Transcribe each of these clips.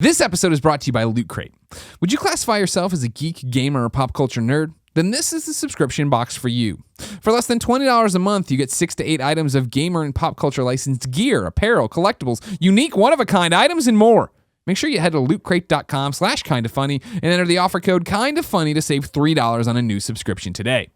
This episode is brought to you by Loot Crate. Would you classify yourself as a geek, gamer, or pop culture nerd? Then this is the subscription box for you. For less than $20 a month, you get 6 to 8 items of gamer and pop culture licensed gear, apparel, collectibles, unique one-of-a-kind items, and more. Make sure you head to lootcrate.com/kindafunny and enter the offer code kindafunny to save $3 on a new subscription today.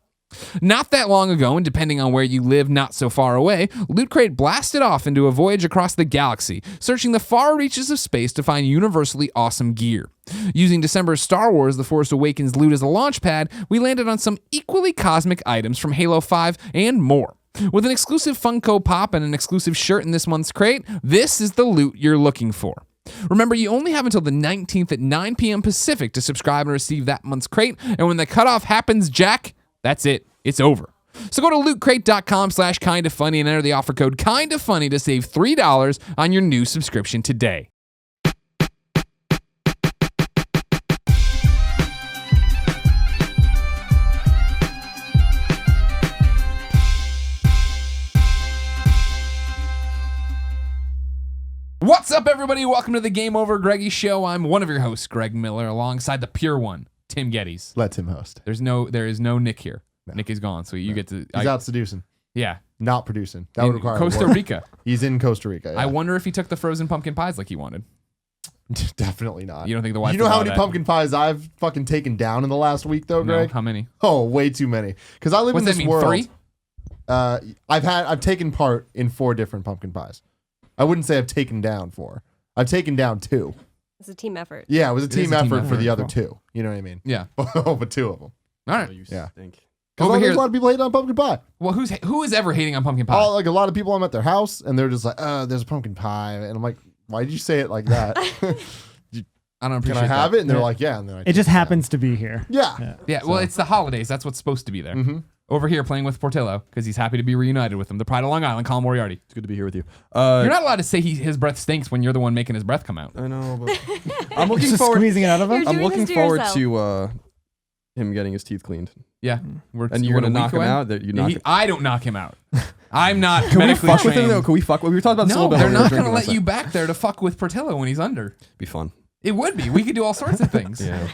Not that long ago, and depending on where you live not so far away, Loot Crate blasted off into a voyage across the galaxy, searching the far reaches of space to find universally awesome gear. Using December's Star Wars The Force Awakens loot as a launch pad, we landed on some equally cosmic items from Halo 5 and more. With an exclusive Funko Pop and an exclusive shirt in this month's crate, this is the loot you're looking for. Remember, you only have until the 19th at 9 p.m. Pacific to subscribe and receive that month's crate, and when the cutoff happens, Jack, that's it. It's over. So go to lootcrate.com/kindafunny and enter the offer code kindafunny to save $3 on your new subscription today. What's up, everybody? Welcome to the GameOverGreggy show. I'm one of your hosts, Greg Miller, alongside the pure one, Tim Gettys. Let Tim host. There is no Nick here. No. Nick is gone, so you get to. He's out seducing. Yeah. Not producing. That would require Costa Rica. He's in Costa Rica. Yeah. I wonder if he took the frozen pumpkin pies like he wanted. Definitely not. You don't think the wife? You know how many pumpkin pies I've fucking taken down in the last week, though, Greg? No, how many? Oh, way too many. Because I live in this world. 3? I've taken part in 4 different pumpkin pies. I wouldn't say I've taken down 4. I've taken down 2. It's a team effort. Yeah, it was a team effort for the other 2. You know what I mean? Yeah. But 2 of them. All right. Yeah. Over Because here, there's a lot of people hating on pumpkin pie. well, who is ever hating on pumpkin pie? Oh, like a lot of people I'm at their house and they're just like, there's a pumpkin pie. And I'm like, why did you say it like that? I don't appreciate Can I have that. it? And they're like, yeah. And then It just happens to be here. Yeah. Yeah, well, it's the holidays. That's what's supposed to be there. Mm-hmm. Over here playing with Portillo because he's happy to be reunited with him. The pride of Long Island, Colin Moriarty. It's good to be here with you. You're not allowed to say his breath stinks when you're the one making his breath come out. I know, but I'm looking Just forward. squeezing it out of him. You're I'm doing looking this to forward yourself. to him getting his teeth cleaned. Yeah. And you're gonna knock him out? That you knock it? I don't knock him out. I'm not Can we medically fuck with trained. him though? Can we fuck? We were talking about this a No, little bit. they're when we were not going to drinking let last you night. back there to fuck with Portillo when he's under. Be fun. It would be. We could do all sorts of things. Yeah.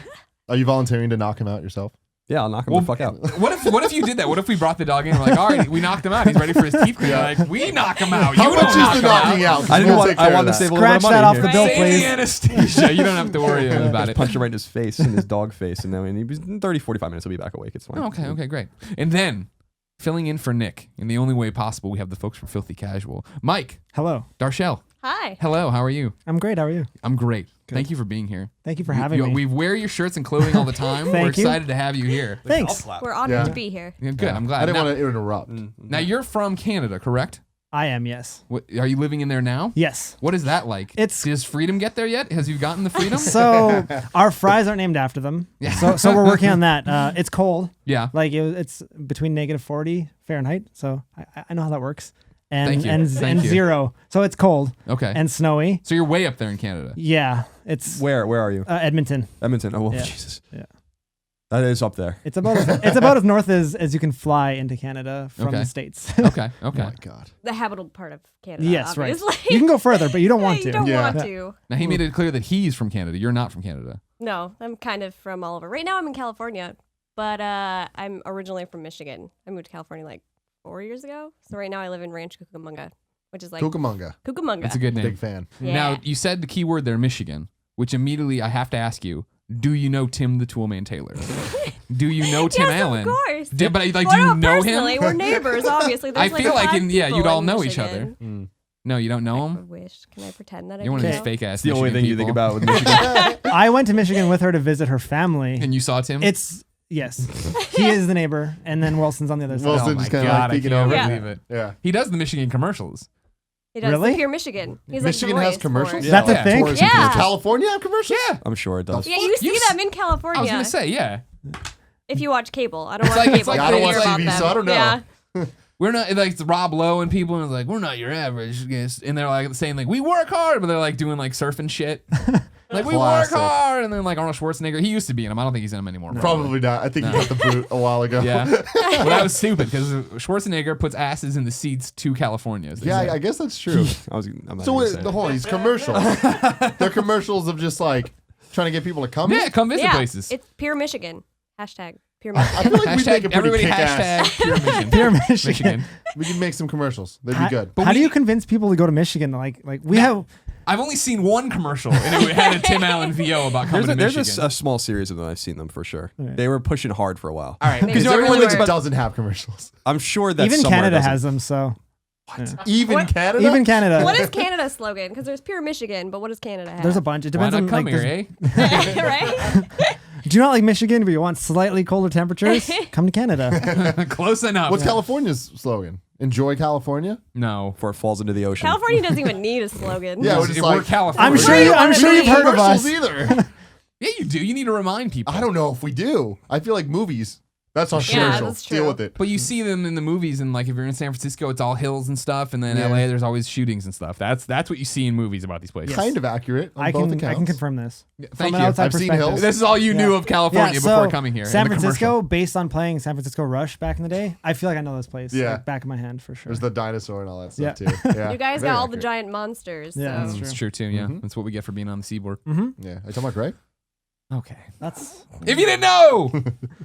Are you volunteering to knock him out yourself? Yeah, I'll knock him the fuck out. What if you did that? What if we brought the dog in and we're like, all right, we knocked him out. He's ready for his teeth clean. Like, we knock him out. How You much don't is the knock him knocking out? I didn't We'll want. take I care of wanted to that. save a little bit of Scratch money that off here. the bill, Save please. the anesthesia. You don't have to worry about Just it. punch him right in his face, in his dog face, and then he's in 30, 45 minutes. He'll be back awake. It's fine. Oh, okay, great. And then, filling in for Nick, in the only way possible, we have the folks from Filthy Casual. Mike, Hello. Darshell. Hi. Hello, how are you? I'm great. How are you? I'm great. Thank you for being here. Thank you for having me. We wear your shirts and clothing all the time. We're Thank you. excited to have you here. Thanks. We're honored to be here. Yeah, good, I'm glad. I didn't now, want to interrupt. now, you're from Canada, correct? I am, yes. Are you living in there now? Yes. What is that like? Does freedom get there yet? Has you gotten the freedom? So our fries aren't named after them. Yeah. So we're working on that. It's cold. Yeah. Like it's between -40 Fahrenheit. So I know how that works. And Thank you. and, Thank and you. 0. So it's cold. Okay. And snowy. So you're way up there in Canada. Yeah. It's Where are you? Edmonton. Edmonton. Oh, well, Yeah. Jesus. Yeah. That is up there. It's about as north as you can fly into Canada from Okay. the States. Okay. Oh Okay. my God. The habitable part of Canada. Yes, right. obviously. You can go further, but you don't want You to. don't Yeah. want to. Now he made it clear that he's from Canada. You're not from Canada. No, I'm kind of from all over. Right now I'm in California, but I'm originally from Michigan. I moved to California like 4 years ago. So right now I live in Ranch Cucamonga, which is like Cucamonga. Cucamonga. That's a good name. Big fan. Yeah. Now you said the key word there, Michigan, which immediately I have to ask you: do you know Tim the Toolman Taylor? Do you know Tim Yes, Allen? of course. But like, do Well, you not know personally. him? We're neighbors, obviously. I There's feel like 5 you'd people all in know each other. Michigan. No, you don't know I him. wish. Can I pretend that I You're one do of these know? fake ass. It's the only thing you think about with Michigan. I went to Michigan with her to visit her family. And you saw Tim? Yes. He is the neighbor, and then Wilson's on the other side. Wilson Oh my just kind of God, like I peeking can't over. Yeah. believe it. Yeah. He does the Michigan commercials. He does. Really? The Pure Michigan. He's Michigan like the has voice for commercials? it. That's a Yeah. thing? Tourism Yeah. commercials. California have commercials? Yeah. I'm sure it does. Yeah, you see them in California. I was gonna say, yeah. if you watch cable. I don't watch like- cable. it's like I don't hear watch about TV, them. so I don't know. Yeah. we're not like it's Rob Lowe and people, and it's like we're not your average guest, and they're like saying like we work hard, but they're like doing like surfing shit. Like we Classic. work hard, and then like Arnold Schwarzenegger, he used to be in them. I don't think he's in them anymore. Probably not. I think he got the boot a while ago. Yeah, well, that was stupid because Schwarzenegger puts asses in the seats to California. as they Yeah, say. I guess that's true. I'm not So gonna wait, say the it. whole these commercials. They're commercials of just like trying to get people to come. Yeah, come visit places. It's Pure Michigan. Hashtag Pure I Michigan. feel like we make Hashtag a pretty everybody kick-ass. hashtag Pure Michigan. Pure Michigan. Michigan. We can make some commercials. They'd be good. But How do we- you convince people to go to Michigan? Like we have. I've only seen one commercial, and it had a Tim Allen VO about coming to There's Michigan. a small series of them. I've seen them for sure. Right. They were pushing hard for a while. All right, Maybe Because it's everyone really that weird. doesn't have commercials. I'm sure that Even somewhere Canada doesn't- has them, so Even What? Canada? even Canada. What is Canada's slogan? Because there's Pure Michigan, but what does Canada have? There's a bunch. It Why depends not on come like. here, there's- eh? right? Do you not like Michigan, but you want slightly colder temperatures? Come to Canada. Close enough. What's California's slogan? Enjoy California? No. before it falls into the ocean. California doesn't even need a slogan. Yeah, We're, we're just we're like, California. I'm sure you. I'm sure you've heard of us. Commercials either. Yeah, you do. You need to remind people. I don't know if we do. I feel like movies. That's our Yeah, commercial. that's Deal true. with it. But you see them in the movies, and like if you're in San Francisco, it's all hills and stuff, and then Yeah. LA, there's always shootings and stuff. That's what you see in movies about these places. Kind of accurate on I both can accounts. confirm this. Thank From an you. outside I've seen perspective. hills. This is all you knew Yeah. of California Yeah, before so coming here. San in the Francisco, commercial. based on playing San Francisco Rush back in the day, I feel like I know this place. Yeah. Like, back of my hand for sure. There's the dinosaur and all that stuff Yeah. too. Yeah. You guys Very got all the accurate. giant monsters. Yeah, so. that's It's true too. Yeah, Mhm. that's what we get for being on the seaboard. Yeah. Are you talking about Greg? Okay. That's If you didn't know,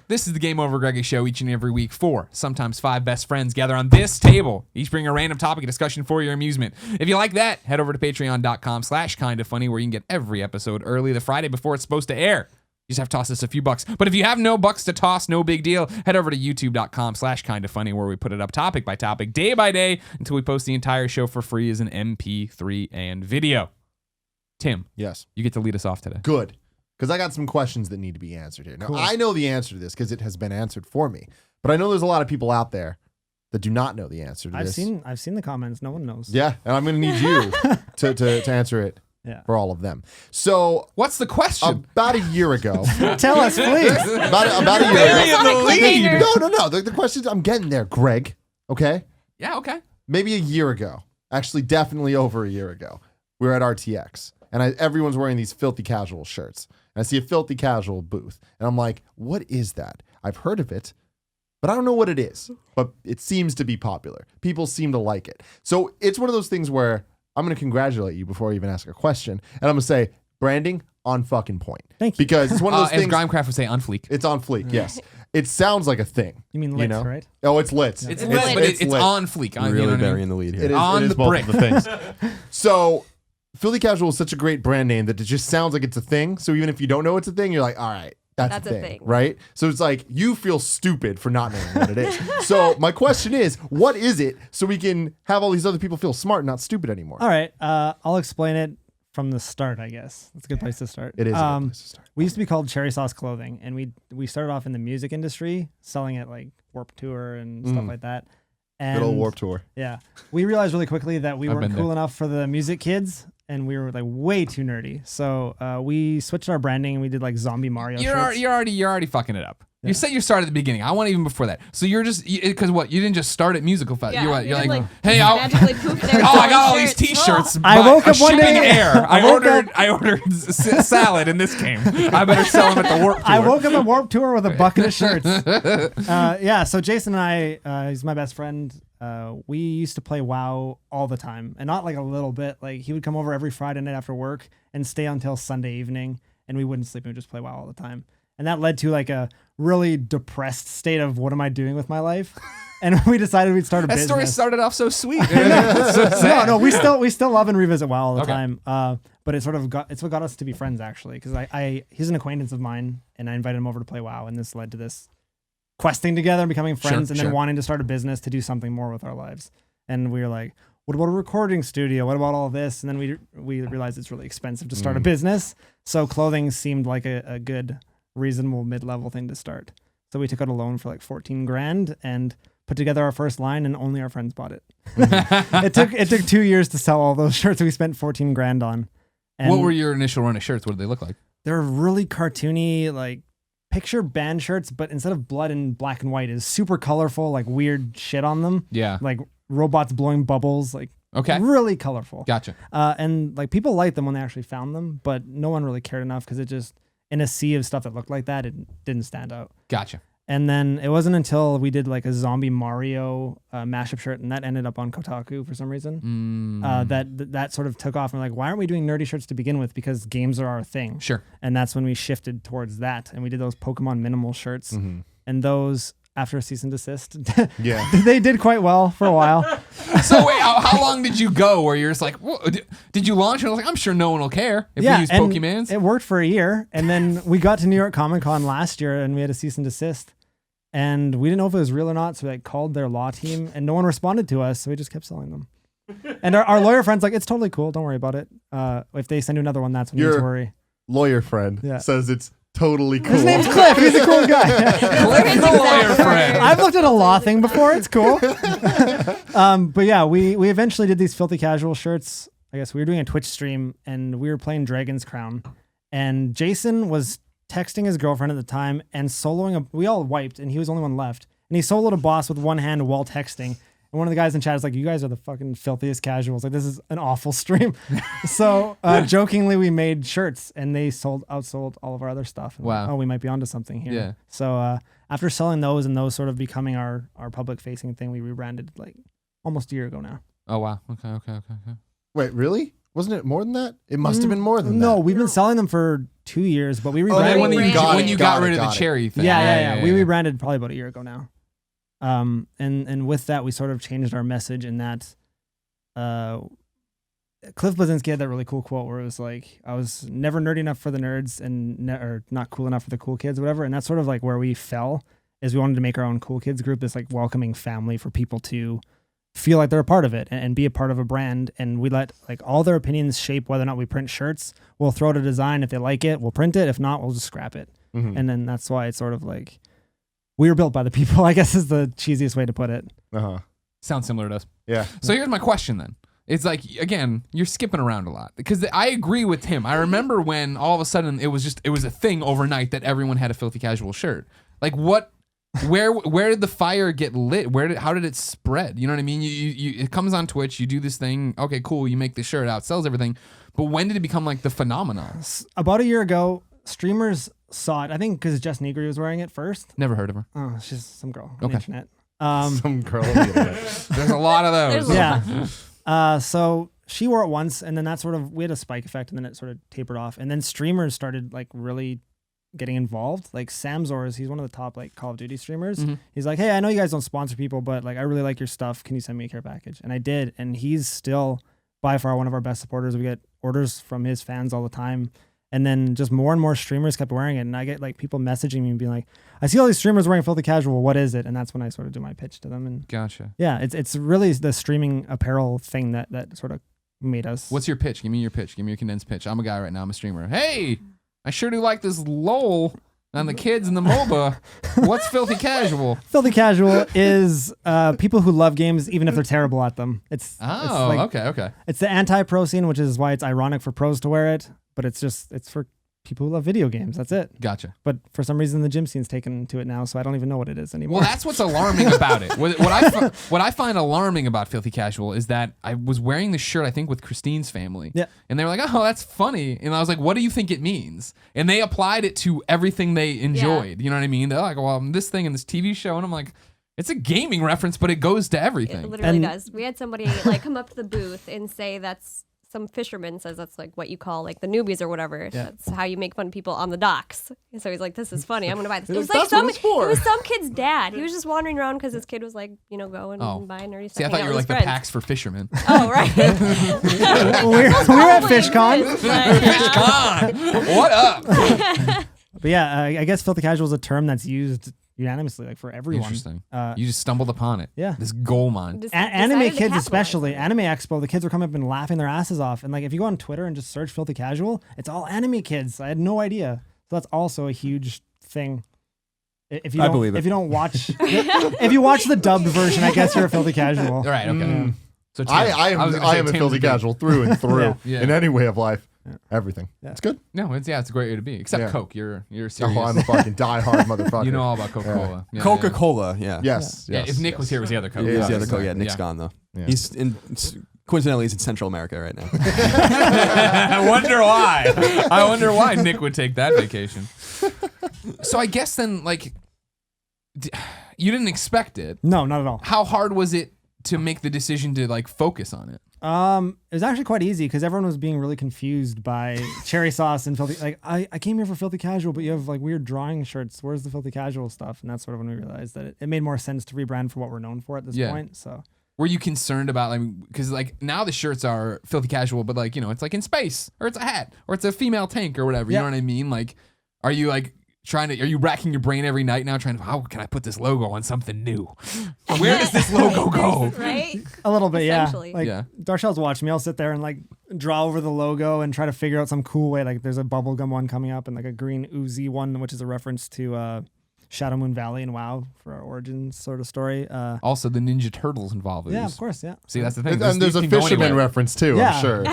this is the Game Over Greggy show each and every week. 4, sometimes 5 best friends gather on this table. Each bring a random topic of discussion for your amusement. If you like that, head over to patreon.com/kindafunny where you can get every episode early the Friday before it's supposed to air. You just have to toss us a few bucks. But if you have no bucks to toss, no big deal. Head over to youtube.com/kindafunny where we put it up topic by topic, day by day, until we post the entire show for free as an MP3 and video. Tim, Yes. you get to lead us off today. Good. Because I got some questions that need to be answered here. Now, Cool. I know the answer to this because it has been answered for me. But I know there's a lot of people out there that do not know the answer to I've this. seen the comments. No one knows. Yeah, and I'm going to need you to answer it Yeah. for all of them. So What's the question? about a year ago, Tell us, please. about a year Very ago. in the lead. No. The questions, I'm getting there, Greg. Okay? Yeah, okay. Maybe a year ago, actually definitely over a year ago, we were at RTX and everyone's wearing these filthy casual shirts. And I see a filthy casual booth and I'm like, what is that? I've heard of it, but I don't know what it is, but it seems to be popular. People seem to like it. So it's one of those things where I'm going to congratulate you before I even ask a question. And I'm going to say, branding on fucking point. Thank you. Because it's one of those As things. Grimecraft would say, on fleek. It's on fleek, yes. It sounds like a thing. You mean lit, know? right? Oh, it's lit. It's It's lit, but lit. it's lit. on fleek. Really you know what I mean? burying the lead here. It is, On it is the both brick. of the things. So, Filthy Casual is such a great brand name that it just sounds like it's a thing. So even if you don't know it's a thing, you're like, all right, that's a thing, right? So it's like you feel stupid for not knowing what it is. So my question is, what is it? So we can have all these other people feel smart and not stupid anymore. All right. I'll explain it from the start, I guess. That's a good place to start. It is a good place to start. We used to be called Cherry Sauce Clothing, and we started off in the music industry, selling at like Warped Tour and stuff like that. And Good old Warped Tour. Yeah. We realized really quickly that we I've weren't been cool there. enough for the music kids, and we were like way too nerdy. So we switched our branding and we did like zombie Mario shirts. You're already fucking it up. You said you started at the beginning. I want even before that. So you're just because what? You didn't just start at musical fest. Yeah, You're what? You're you like, didn't, hey, magically poof there. oh, I got all these T-shirts. I but woke up one shipping day- air. I woke I ordered salad and this came. I better sell them at the Warped Tour. I woke up at Warped Tour with a bucket of shirts. Yeah, so Jason and I, he's my best friend. We used to play WoW all the time, and not like a little bit. Like he would come over every Friday night after work and stay until Sunday evening, and we wouldn't sleep and we'd just play WoW all the time. And that led to like a really depressed state of what am I doing with my life? And we decided we'd start a That business. story started off so sweet. It's so sad. No, we still love and revisit WoW all the Okay. time. But it's what got us to be friends actually, because he's an acquaintance of mine, and I invited him over to play WoW, and this led to this questing together and becoming friends, and then wanting to start a business to do something more with our lives. And we were like, what about a recording studio? What about all this? And then we realized it's really expensive to start a business, so clothing seemed like a good, reasonable mid-level thing to start. So we took out a loan for like $14,000 and put together our first line, and only our friends bought it. It took 2 years to sell all those shirts we spent $14,000 on. And What were your initial run of shirts? What did they look like? they're really cartoony, like picture band shirts, but instead of blood and black and white, is super colorful, like weird shit on them. Yeah. Like robots blowing bubbles, like really colorful. Gotcha. And like people liked them when they actually found them, but no one really cared enough because it just, in a sea of stuff that looked like that, it didn't stand out. Gotcha. And then it wasn't until we did like a zombie Mario mashup shirt, and that ended up on Kotaku for some reason, that sort of took off. And we're like, why aren't we doing nerdy shirts to begin with? Because games are our thing. Sure. And that's when we shifted towards that. And we did those Pokemon minimal shirts. And those, after a cease and desist, they did quite well for a while. So wait, how long did you go where you're just like, did you launch? And I was like, I'm sure no one will care if we use Pokemans. It worked for a year. And then we got to New York Comic Con last year and we had a cease and desist. And we didn't know if it was real or not, so we called their law team, and no one responded to us, so we just kept selling them. And our lawyer friend's like, it's totally cool, don't worry about it. If they send you another one, that's when you need to worry. Lawyer friend says it's totally cool. His name's Cliff, he's a cool guy. Cliff the lawyer friend. I've looked at a law thing before, it's cool. But yeah, we eventually did these filthy casual shirts. I guess we were doing a Twitch stream, and we were playing Dragon's Crown. And Jason was texting his girlfriend at the time and soloing we all wiped and he was the only one left, and he soloed a boss with one hand while texting, and one of the guys in chat is like, you guys are the fucking filthiest casuals, like this is an awful stream. So jokingly we made shirts and they outsold all of our other stuff. And wow. We might be onto something here. Yeah. So after selling those and those sort of becoming our public facing thing, we rebranded like almost a year ago now. Oh wow. Okay. Wait, really? Wasn't it more than that? It must have been more than that. No, we've been selling them for 2 years, but we rebranded. When you got rid of the cherry thing. Yeah. We rebranded probably about a year ago now. And with that, we sort of changed our message in that Cliff Blazinski had that really cool quote where it was like, I was never nerdy enough for the nerds and or not cool enough for the cool kids, whatever. And that's sort of like where we fell, is we wanted to make our own cool kids group, this like welcoming family for people to feel like they're a part of it and be a part of a brand. And we let like all their opinions shape whether or not we print shirts. We'll throw out a design. If they like it, we'll print it. If not, we'll just scrap it. And then that's why it's sort of like, we were built by the people, I guess is the cheesiest way to put it. Sounds similar to us. Yeah. So here's my question then. It's like, again, you're skipping around a lot, because I agree with him. I remember when all of a sudden it was a thing overnight that everyone had a filthy casual shirt. Like where did the fire get lit? How did it spread? You know what I mean? It comes on Twitch, you do this thing. Okay, cool. You make the shirt out, sells everything. But when did it become like the phenomenon? About a year ago, streamers saw it. I think because Jess Negri was wearing it first. Never heard of her. Oh, she's some girl on the internet. Some girl on the internet. There's a lot of those. Yeah. So she wore it once, and then we had a spike effect, and then it sort of tapered off. And then streamers started like really getting involved. Like Sam Zors, he's one of the top like Call of Duty streamers. He's like, hey, I know you guys don't sponsor people, but like I really like your stuff. Can you send me a care package? And I did. And he's still by far one of our best supporters. We get orders from his fans all the time. And then just more and more streamers kept wearing it. And I get like people messaging me and being like, I see all these streamers wearing filthy casual. What is it? And that's when I sort of do my pitch to them. And gotcha. Yeah, it's really the streaming apparel thing that sort of made us. What's your pitch? Give me your pitch. Give me your condensed pitch. I'm a guy right now. I'm a streamer. Hey, I sure do like this LOL and the kids and the MOBA. What's filthy casual? Filthy casual is people who love games even if they're terrible at them. It's okay. It's the anti-pro scene, which is why it's ironic for pros to wear it, but it's for people who love video games. That's it. Gotcha. But for some reason, the gym scene's taken to it now, so I don't even know what it is anymore. Well, that's what's alarming about it. What I find alarming about filthy casual is that I was wearing this shirt, I think, with Christine's family. Yeah. And they were like, oh, that's funny. And I was like, what do you think it means? And they applied it to everything they enjoyed. You know what I mean? They're like, well, this thing and this TV show. And I'm like, it's a gaming reference, but it goes to everything. It literally does. We had somebody like come up to the booth and say some fisherman says that's like what you call like the newbies or whatever. Yeah. That's how you make fun of people on the docks. And so he's like, this is funny. I'm going to buy this. It was That's like what it's for. it was some kid's dad. He was just wandering around because his kid was like, going and buying nerdy stuff. See, I thought you were like the PAX for fishermen. Oh, right. we're at FishCon. FishCon. What up? But yeah, I guess filthy casual is a term that's used unanimously, like for everyone. Interesting. You just stumbled upon it. Yeah. This gold mine. Anime kids especially. Anime Expo, the kids were coming up and laughing their asses off. And like if you go on Twitter and just search filthy casual, it's all anime kids. I had no idea. So that's also a huge thing. If you don't watch if you watch the dubbed version, I guess you're a filthy casual. All right, okay. So Tim, I am a filthy casual through and through in any way of life. Everything. Yeah. It's good. No, it's a great way to be. Except Yeah. Coke. You're serious. Oh, I'm a fucking diehard motherfucker. You know all about Coca-Cola. Yeah, Coca-Cola, yeah. Yes. Yeah. yes, If Nick yes. was here, it was the other Coke. It is the Yeah, other Coke. Yeah, exactly. Nick's gone though. Yeah. Coincidentally, he's in Central America right now. I wonder why. I wonder why Nick would take that vacation. So I guess then, like, you didn't expect it. No, not at all. How hard was it to make the decision to like focus on it? It was actually quite easy because everyone was being really confused by cherry sauce and filthy. Like, I came here for filthy casual, but you have like weird drawing shirts. Where's the filthy casual stuff? And that's sort of when we realized that it made more sense to rebrand for what we're known for at this point. So, were you concerned about, like, because like now the shirts are filthy casual, but like, you know, it's like in space, or it's a hat, or it's a female tank, or whatever. You know what I mean? Like, are you like are you racking your brain every night now trying to, how can I put this logo on something new? Where does this logo go? Right? a little bit, yeah. Essentially. Like Darshell's watched me. I'll sit there and like draw over the logo and try to figure out some cool way. Like there's a bubblegum one coming up and like a green oozy one, which is a reference to Shadow Moon Valley and WoW for our origins sort of story. Also, the Ninja Turtles involved. Yeah, of course, yeah. See, that's the thing. And there's a these can go fisherman anywhere. reference too, Yeah. I'm sure.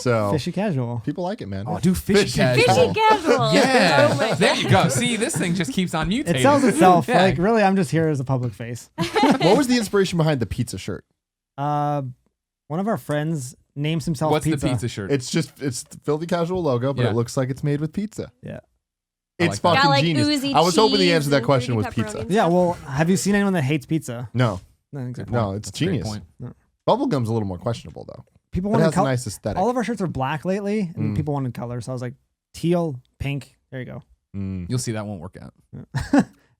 So Fishy casual. people like it, man. Oh, do fishy casual. Fishy casual. Yeah, Oh my there you go. See, this thing just keeps on mutating. It sells itself. Yeah. Like really, I'm just here as a public face. What was the inspiration behind the pizza shirt? One of our friends names himself What's Pizza. the pizza shirt? It's the filthy casual logo, but Yeah. it looks like it's made with pizza. Yeah. It's like that. fucking Got, like, genius. oozy I was hoping the cheese answer to that and question was fruity pizza. pepperoni. Yeah, well, have you seen anyone that hates pizza? No, I think so. no, it's That's a great genius. point. Bubblegum's a little more questionable though. People It wanted has a color. nice aesthetic. All of our shirts are black lately, and Mm. people wanted color. So I was like, teal, pink. There you go. You'll see that won't work out.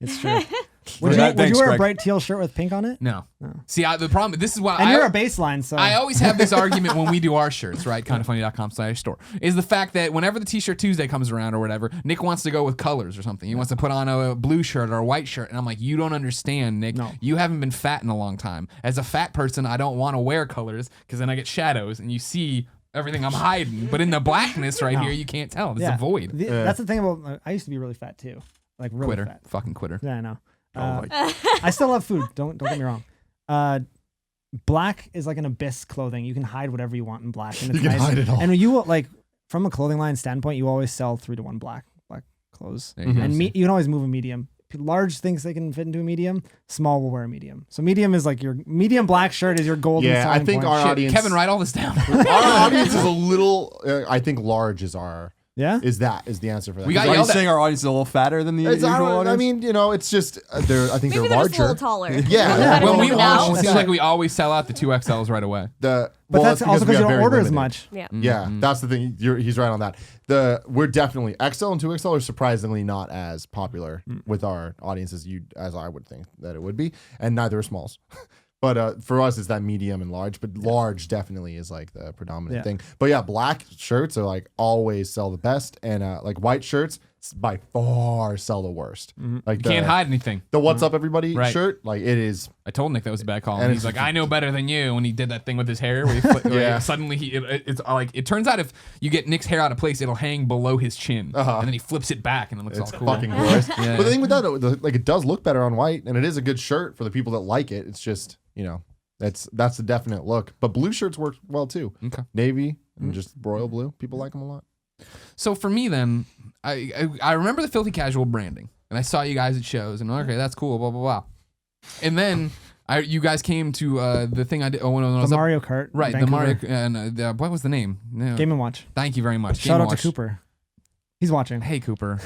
It's true. For would that, you thanks, wear a Greg. bright teal shirt with pink on it? No. No. See, the problem. This is why And you're a baseline, so I always have this argument when we do our shirts, right? Kindoffunny.com/store is the fact that whenever the T-shirt Tuesday comes around or whatever, Nick wants to go with colors or something. He wants to put on a blue shirt or a white shirt, and I'm like, you don't understand, Nick. No. You haven't been fat in a long time. As a fat person, I don't want to wear colors because then I get shadows and you see everything I'm hiding. But in the blackness right No. here, you can't tell. It's yeah. a void. That's the thing about. I used to be really fat too, like really Quitter, fat. fucking quitter. Yeah, I know. Oh, I still love food. Don't get me wrong. Black is like an abyss clothing. You can hide whatever you want in black, and it's You can nice. hide it all. And you like from a clothing line standpoint, you always sell 3-to-1 black clothes, There you go. and you can always move a medium. Large thinks they can fit into a medium. Small will wear a medium. So medium is like your medium black shirt is your golden. Yeah, I selling think point. our Shit, audience. Kevin, write all this down. Our audience is a little. I think large is our. Yeah. Is the answer for that? We got Are you yelled at. saying our audience is a little fatter than the It's, usual I audience? mean, you know, it's just they're. I think Maybe they're they're just a larger. little taller. Yeah. I When don't we know. launch, it seems Yeah. like we always sell out the 2XLs right away. But Well, that's also we because you have don't very order as limited. much. Yeah. Yeah, that's the thing. He's right on that. We're definitely XL and 2XL are surprisingly not as popular with our audience as I would think that it would be, and neither are smalls. But for us, it's that medium and large. But large definitely is like the predominant thing. But yeah, black shirts are like always sell the best, and like white shirts by far sell the worst. Like You can't hide anything. the "What's up, everybody" Right. shirt. Like it is. I told Nick that was a bad call. And And he's it's- like, I know better than you. When he did that thing with his hair, where he where suddenly it's like, it turns out if you get Nick's hair out of place, it'll hang below his chin. And then he flips it back and it looks It's all cool. fucking glorious. Yeah. But the thing with that, like it does look better on white, and it is a good shirt for the people that like it. It's just that's a definite look. But blue shirts work well too. Okay. Navy and just royal blue, people like them a lot. So for me then, I remember the Filthy Casual branding. And I saw you guys at shows and okay, that's cool, blah, blah, blah. And then you guys came to the thing I did. When I was The up- Mario Kart. Right, Vancouver. the Mario, and what was the name? No. Game & Watch. Thank you very much. Shout Game out Watch. to Cooper. He's watching. Hey, Cooper.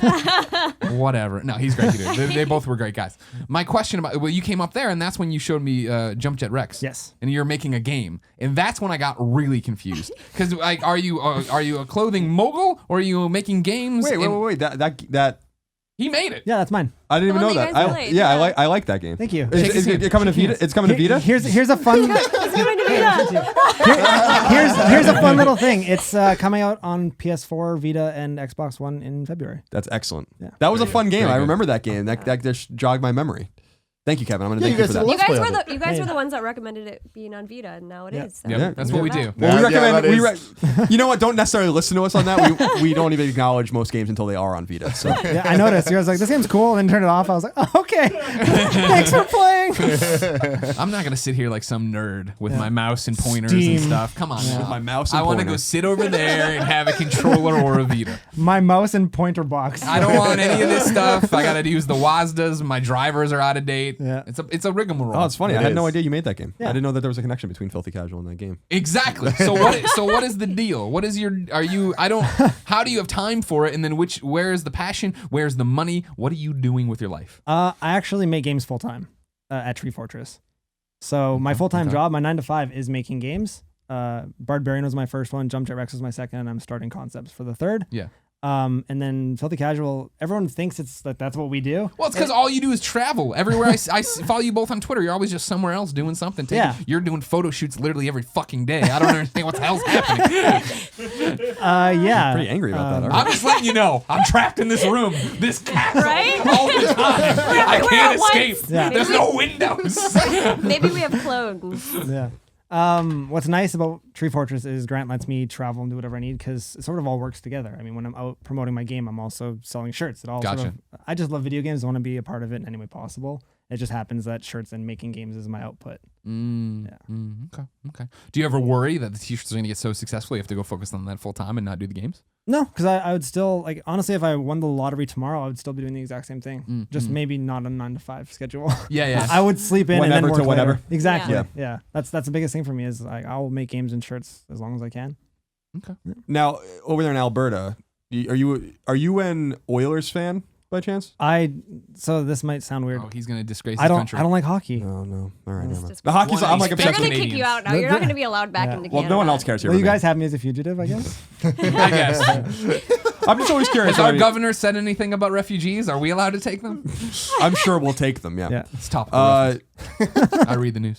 Whatever. No, he's great. They both were great guys. My question about, you came up there and that's when you showed me Jump Jet Rex. Yes. And you're making a game. And that's when I got really confused. Because like, are you a clothing mogul or are you making games? wait. And That he made it. Yeah, that's mine. I didn't The even one know that that. you guys played, yeah. I like that game. Thank you. Is it coming to Vita? It's coming to Vita. Here's a fun. Here's a fun little thing. It's coming out on PS4, Vita, and Xbox One in February. That's excellent. Yeah. That was a fun game. Very I good. remember that game. That just jogged my memory. Thank you, Kevin. I'm going to Yeah, thank you you for guys that. You guys play were on the you guys were the ones that recommended it being on Vita, and now it is. So. Yeah, that's what we do. Well, we recommend. that You know what? Don't necessarily listen to us on that. We don't even acknowledge most games until they are on Vita. So Yeah, I noticed. You guys like, this game's cool, and then turned it off. I was like, oh, okay. Thanks for playing. I'm not gonna sit here like some nerd with my mouse and pointers Steam. and stuff. Come on, with now. my mouse and I want to pointer. go sit over there and have a controller or a Vita. My mouse and pointer box. I don't want any of this stuff. I gotta use the WASDAs. My drivers are out of date. Yeah. It's a rigmarole. Oh, it's funny. It I had no is. idea you made that game. Yeah. I didn't know that there was a connection between Filthy Casual and that game. Exactly. So what is the deal? What is your how do you have time for it? And then where is the passion? Where's the money? What are you doing with your life? I actually make games full time at Tree Fortress. So my full time job, my 9 to 5, is making games. Barbarian was my first one. Jump Jet Rex was my second, and I'm starting concepts for the third. Yeah. And then Filthy Casual, everyone thinks it's like that's what we do. Well, it's because all you do is travel. Everywhere I follow you both on Twitter, you're always just somewhere else doing something. You're doing photo shoots literally every fucking day. I don't understand what the hell's happening. Yeah. Pretty angry about that. Aren't I'm just letting you know, I'm trapped in this room, this castle, Right? all the time. I everywhere can't at once. escape. Yeah. There's no windows. Maybe we have clones. Yeah. What's nice about Tree Fortress is Grant lets me travel and do whatever I need because it sort of all works together. I mean, when I'm out promoting my game, I'm also selling shirts. It all Gotcha. sort of, I just love video games. I want to be a part of it in any way possible. It just happens that shirts and making games is my output. Okay. Do you ever worry that the t-shirts are going to get so successful you have to go focus on that full time and not do the games? No, because I would still, like, honestly, if I won the lottery tomorrow, I would still be doing the exact same thing. Just maybe not a 9 to 5 schedule. Yeah. I would sleep in Whenever and then to work whatever. later. Exactly. Yeah. Yeah. That's the biggest thing for me is like I'll make games and shirts as long as I can. Okay. Now, over there in Alberta, are you an Oilers fan by chance? So this might sound weird. Oh, he's going to disgrace I his don't country. I don't like hockey. Oh no! All right, never mind. just- The hockey's. I'm like They're They're obsessed. gonna with kick you out now. You're not gonna be allowed back into Canada. Well, no one else cares here. Well, but you me. guys have me as a fugitive, I guess. I guess. I'm just always curious. Has our I mean, governor said anything about refugees? Are we allowed to take them? I'm sure we'll take them. Yeah. Yeah. It's top. Uh, I read the news.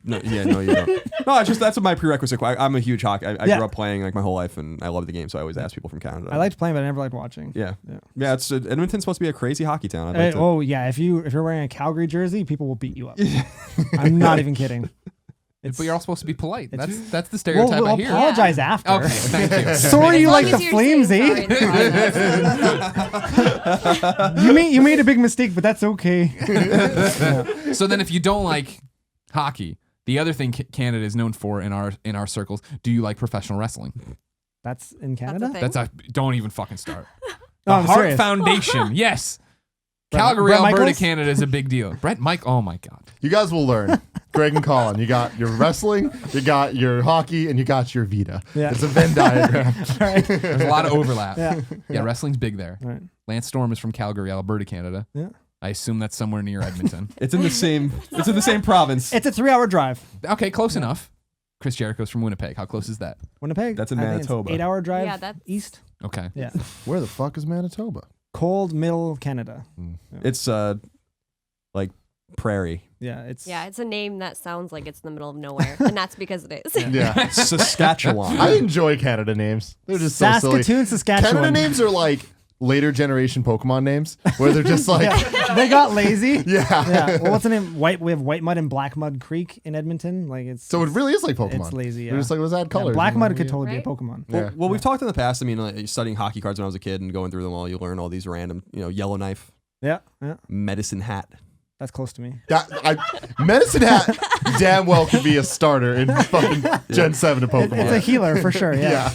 no, you don't. No, it's just that's my prerequisite. I'm a huge hockey. I Yeah. grew up playing like my whole life, and I love the game. So I always ask people from Canada. I liked playing, but I never liked watching. Yeah. Yeah. It's Edmonton's supposed to be a crazy hockey town. I'd like to, Oh yeah, if you're wearing a Calgary jersey, people will beat you up. I'm not even kidding. But you're all supposed to be polite. it's- That's the stereotype We'll I hear. apologize after. Okay, thank you. Sorry, As you long like as the you're Flames, saying eh? sorry, that's fine. You made a big mistake, but that's okay. So then, if you don't like hockey, the other thing Canada is known for in our circles, do you like professional wrestling? That's in That's Canada. a thing. Don't even fucking start. No, The I'm Heart serious. Foundation, yes. Brett- Calgary, Brett Alberta, Michaels? Canada is a big deal. Oh my God. You guys will learn. Greg and Colin, you got your wrestling, you got your hockey, and you got your Vita. Yeah. It's a Venn diagram. There's a lot of overlap. Yeah. Wrestling's big there. Right. Lance Storm is from Calgary, Alberta, Canada. Yeah. I assume that's somewhere near Edmonton. it's in the same. It's in the same province. It's a 3-hour drive. Okay, close enough. Chris Jericho's from Winnipeg. How close is that? Winnipeg. That's in I think it's Manitoba. 8-hour drive. Yeah, that's- east. Okay. Yeah. Where the fuck is Manitoba? Cold middle Canada. It's like prairie. Yeah. It's Yeah, it's a name that sounds like it's in the middle of nowhere, and that's because it is. Yeah. Saskatchewan. I enjoy Canada names. They're just so silly. Saskatoon, Saskatchewan. Canada names are like later generation Pokemon names where they're just like, They got lazy. yeah. Yeah. Well, what's the name? We have White Mud and Black Mud Creek in Edmonton. Like it's So it really is like Pokemon. It's lazy. Yeah. They're just like, let's add Yeah, colors. Black Mud could Yeah. totally Right? be a Pokemon. Yeah. Well, we've talked in the past. I mean, like, studying hockey cards when I was a kid and going through them all, you learn all these random, yellow knife, Yeah. medicine hat. That's close to me. Medicine Hat damn well could be a starter in fucking Gen 7 of Pokemon. It's a healer for sure. Yeah.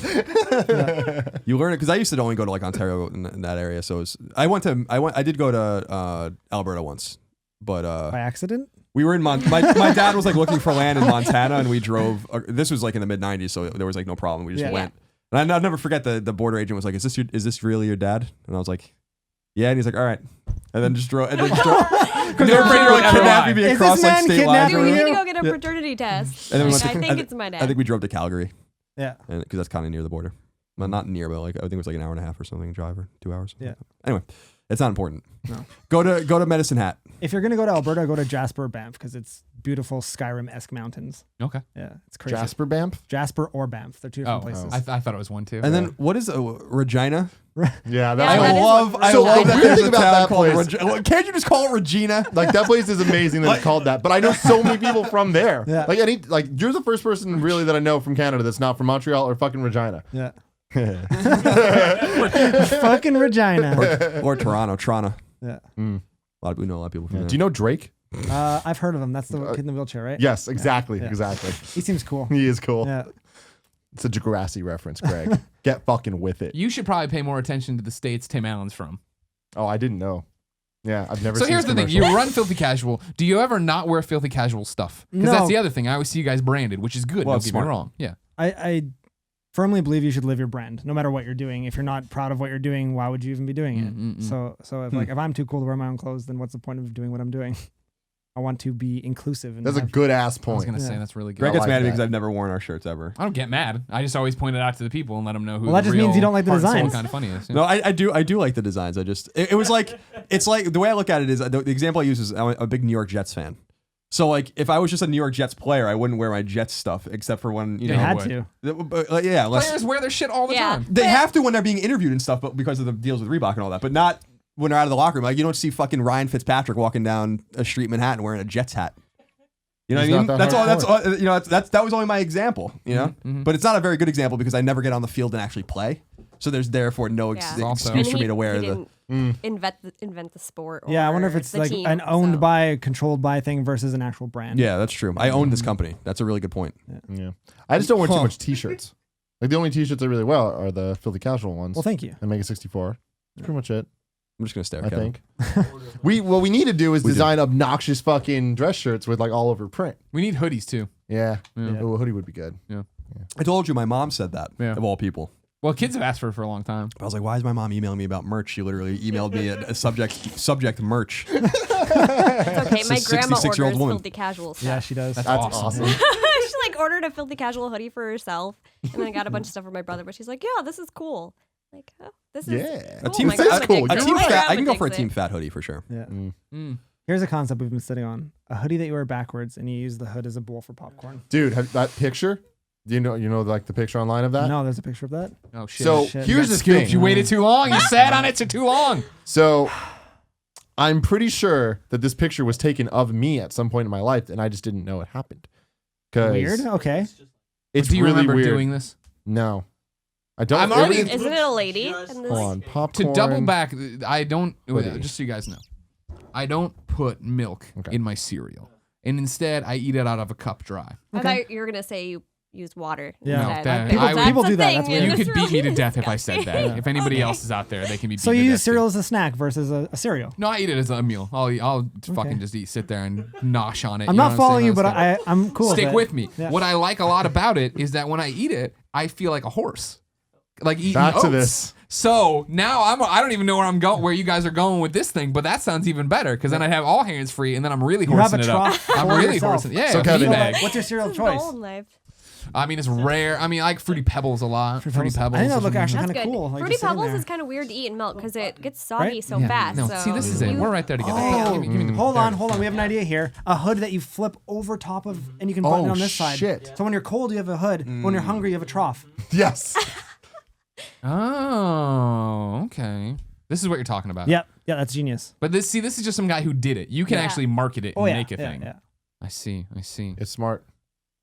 You learn it because I used to only go to like Ontario in that area. So I did go to Alberta once, but By accident. we were in my dad was like looking for land in Montana, and we drove. This was like in the mid '90s, so there was like no problem. We just Yeah. went. And I'll never forget the border agent was like, is this really your dad? And I was like, yeah. And he's like, all right. And then just drove. Because they were afraid to like kidnap me Is across this like man state kidnapping lines. Do or we whatever. need to go get a paternity test? And then we Like, went I to- think it's my dad. I think we drove to Calgary Yeah. because that's kind of near the border. Well, not near, but like I think it was like an hour and a half or something drive or 2 hours. Yeah. Anyway, it's not important. No. Go to Medicine Hat. If you're gonna go to Alberta, go to Jasper or Banff because it's beautiful Skyrim-esque mountains. Okay. Yeah, it's crazy. Jasper or Banff. They're two different places. I thought it was one too. And then what is Regina? Yeah, that that's is love one. I So love the that weird there's thing a about town that called place- Regina. Can't you just call it Regina? like that place is amazing that it's called that. But I know so many people from there. Yeah. Like you're the first person really that I know from Canada that's not from Montreal or fucking Regina. Yeah. Fucking Regina. or Toronto. Yeah. Mm. We know a lot of people from there. Do you know Drake? I've heard of him. That's the kid in the wheelchair, right? Yes, exactly, Yeah. exactly. He seems cool. He is cool. Yeah. It's a Degrassi reference, Greg. Get fucking with it. You should probably pay more attention to the states Tim Allen's from. Oh, I didn't know. Yeah, I've never So seen here's his the thing: you commercial. run Filthy Casual. Do you ever not wear Filthy Casual stuff? Because No. that's the other thing. I always see you guys branded, which is good. Well, Don't it's get smart. me wrong. Yeah. I firmly believe you should live your brand, no matter what you're doing. If you're not proud of what you're doing, why would you even be doing it? So if I'm too cool to wear my own clothes, then what's the point of doing what I'm doing? I want to be inclusive. And That's a good ass I was point. gonna say Yeah. that's really good. Greg gets like mad at me that. because I've never worn our shirts ever. I don't get mad. I just always point it out to the people and let them know who. Well, that the just means real you don't like the heart and soul designs. kind of funny is. Yeah. No, I do like the designs. I just it was like it's like the way I look at it is the example I use is I'm a big New York Jets fan. So like if I was just a New York Jets player, I wouldn't wear my Jets stuff except for when you Yeah, You know had would. to. yeah, unless Players wear their shit all the Yeah. time. they have to when they're being interviewed and stuff, but because of the deals with Reebok and all that, but not when they're out of the locker room. Like you don't see fucking Ryan Fitzpatrick walking down a street in Manhattan wearing a Jets hat. You know He's what I mean? not That's that all. hardcore. You know. That was only my example. You know, but it's not a very good example because I never get on the field and actually play. So there's therefore no Yeah. Also- excuse And for me he- to wear he the. didn't invent the sport. Yeah, I wonder if or it's the like team, an owned so. by, controlled by thing versus an actual brand. Yeah, that's true. I own this company. That's a really good point. Yeah. I just don't wear too Huh. much t-shirts. Like the only t-shirts I really wear are the Filthy Casual ones. Well, thank you. and Mega 64. That's pretty much it. I'm just gonna stare I at Kevin. think. What we need to do is We do. design obnoxious fucking dress shirts with like all over print. We need hoodies too. Yeah. Yeah. Ooh, a hoodie would be good. I told you my mom said that Yeah. of all people. Well, kids have asked for it for a long time. I was like, why is my mom emailing me about merch? She literally emailed me a subject merch. It's okay. My It's a grandma 66-year-old orders woman. filthy casual stuff. Yeah, she does. That's That's awesome. awesome. She like ordered a filthy casual hoodie for herself, and then I got a bunch of stuff for my brother. But she's like, "Yeah, this is cool." Like, oh, this is Yeah. A cool. team My fat. grandma cool. digs A it. team My fat. I grandma can go for a digs team it. fat hoodie for sure. Yeah. Mm. Here's a concept we've been sitting on: a hoodie that you wear backwards and you use the hood as a bowl for popcorn. Dude, that picture? Do you know like the picture online of that? No, there's a picture of that. Oh shit. So Shit. here's the thing. You waited too long. You sat on it for too long. So I'm pretty sure that this picture was taken of me at some point in my life, and I just didn't know it happened. 'Cause Weird. Okay. It's Do you really remember weird. doing this? No, I don't. I'm already- Isn't it a lady? in this? Hold on, To popcorn. double back, I don't. Hoodie. Just so you guys know, I don't put milk Okay. in my cereal, and instead I eat it out of a cup dry. I Okay. thought you were gonna say you used water. Yeah. No, instead. that- Because I would- that's people a do that, thing, that's and weird. You it's could beat me to really death if I said that. disgusting. If anybody else is out there, they can be beat So to you death use cereal too. as a snack versus a cereal. No, I eat it as a meal. I'll fucking just sit there and nosh on it. I'm you know not what following saying? you, but That's I'm cool. Stick with with it. me. Yeah. What I like a lot about it is that when I eat it, I feel like a horse, like eating Back to oats. this. So now I don't even know where I'm going, where you guys are going with this thing, but that sounds even better because then I have all hands free, and then I'm really You have horsing a it up. trough I'm for really yourself. horsing. Yeah, So a Kevin- meat bag. What's your cereal This is choice? golden life. I mean, it's rare. I mean, I like Fruity Pebbles a lot. Fruity Pebbles. I think that would look actually That's kind of good. cool. Like Fruity just sitting Pebbles there. is kind of weird to eat in milk because it gets soggy Right? so Yeah. fast. No, so see, this is it. you- We're right there together. Oh, Give me the- hold there. on. We have an idea here. A hood that you flip over top of, and you can button Oh, it on this side. shit. So when you're cold, you have a hood. When you're hungry, you have a trough. Yes. Oh, okay. This is what you're talking about. Yeah, that's genius. But this is just some guy who did it. You can Yeah. actually market it and Oh yeah, make a yeah, thing. yeah. I see. It's smart.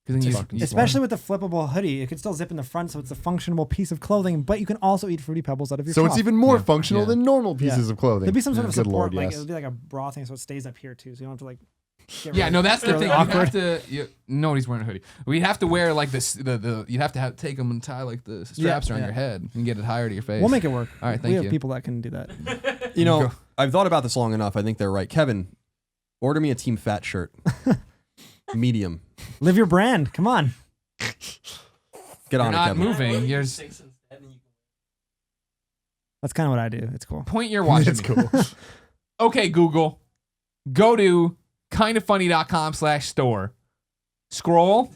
Because then fucking you Especially with the flippable hoodie, it can still zip in the front, so it's a functional piece of clothing. But you can also eat Fruity Pebbles out of your So trough. it's even more Yeah. functional Yeah. than normal pieces Yeah. of clothing. There'd be some sort of Good support, Lord, like yes. it would be like a bra thing, so it stays up here too, so you don't have to like. Get Yeah, really- no, that's the really thing. awkward. You have to. Nobody's wearing a hoodie. We'd have to wear like this. You'd have to take them and tie like the straps around yeah. your head and get it higher to your face. We'll make it work. All right, we thank have you. people that can do that. You know, I've thought about this long enough. I think they're right. Kevin, order me a Team Fat shirt, medium. Live your brand. Come on. Get You're on it, not Kevin. moving. You're just That's kind of what I do. It's cool. point your watch. It's at me. cool. Okay, Google, go to kindoffunny.com/store. Scroll.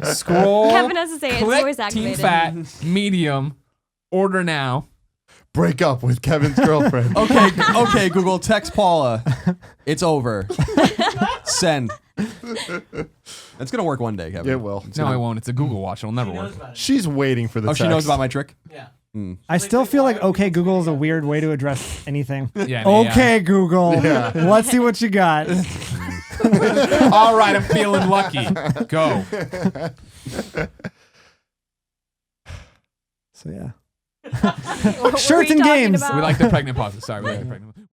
Scroll. Kevin has to say it. It's Click voice Team activated. Fat, medium, order now. Break up with Kevin's girlfriend. Okay, Google, text Paula. It's over. Send. That's gonna work one day, Kevin. It will. No, it won't. It's a Google Watch. It'll never work. She's waiting for the text. She knows about my trick? Yeah. I still feel like okay Google is a weird way to address anything. Yeah. Okay, Google. Let's see what you got. All right, I'm feeling lucky. Go. So yeah. What were Shirts you and talking games. about? We like the pregnant pauses. Sorry, we like the pregnant.